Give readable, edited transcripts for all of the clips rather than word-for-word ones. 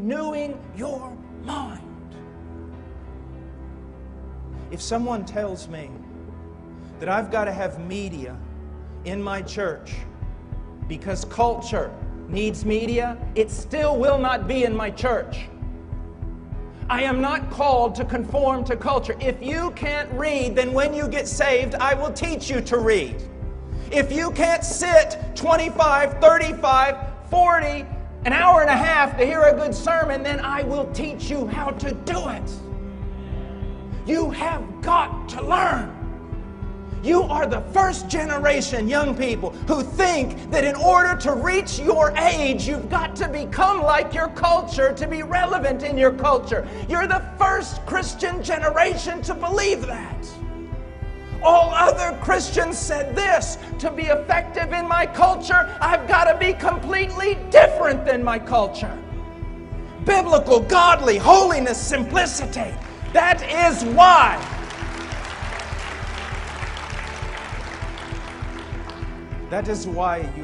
renewing your mind. If someone tells me that I've got to have media in my church because culture needs media, it still will not be in my church. I am not called to conform to culture. If you can't read, then when you get saved, I will teach you to read. If you can't sit 25, 35, 40, an hour and a half to hear a good sermon, then I will teach you how to do it. You have got to learn. You are the first generation young people who think that in order to reach your age, you've got to become like your culture to be relevant in your culture. You're the first Christian generation to believe that. All other Christians said this: to be effective in my culture, I've got to be completely different than my culture. Biblical, godly, holiness, simplicity. That is why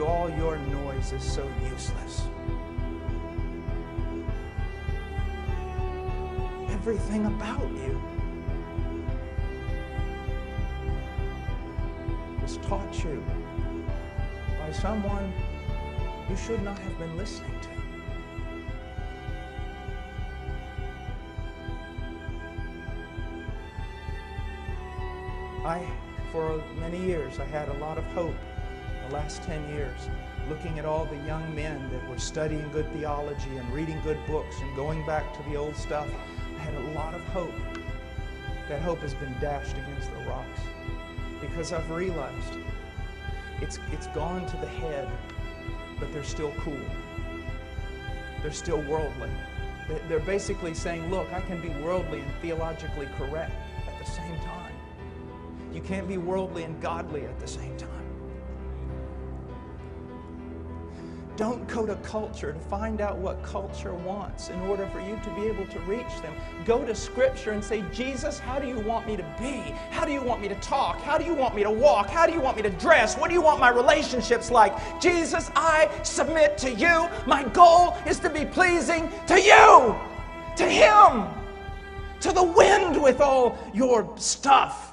all your noise is so useless. Everything about you was taught you by someone you should not have been listening to. For many years, I had a lot of hope. The last 10 years, looking at all the young men that were studying good theology and reading good books and going back to the old stuff, I had a lot of hope. That hope has been dashed against the rocks because I've realized it's gone to the head, but they're still cool. They're still worldly. They're basically saying, look, I can be worldly and theologically correct at the same time. You can't be worldly and godly at the same time. Don't go to culture to find out what culture wants in order for you to be able to reach them. Go to Scripture and say, Jesus, how do you want me to be? How do you want me to talk? How do you want me to walk? How do you want me to dress? What do you want my relationships like? Jesus, I submit to you. My goal is to be pleasing to you, to Him, to the wind with all your stuff.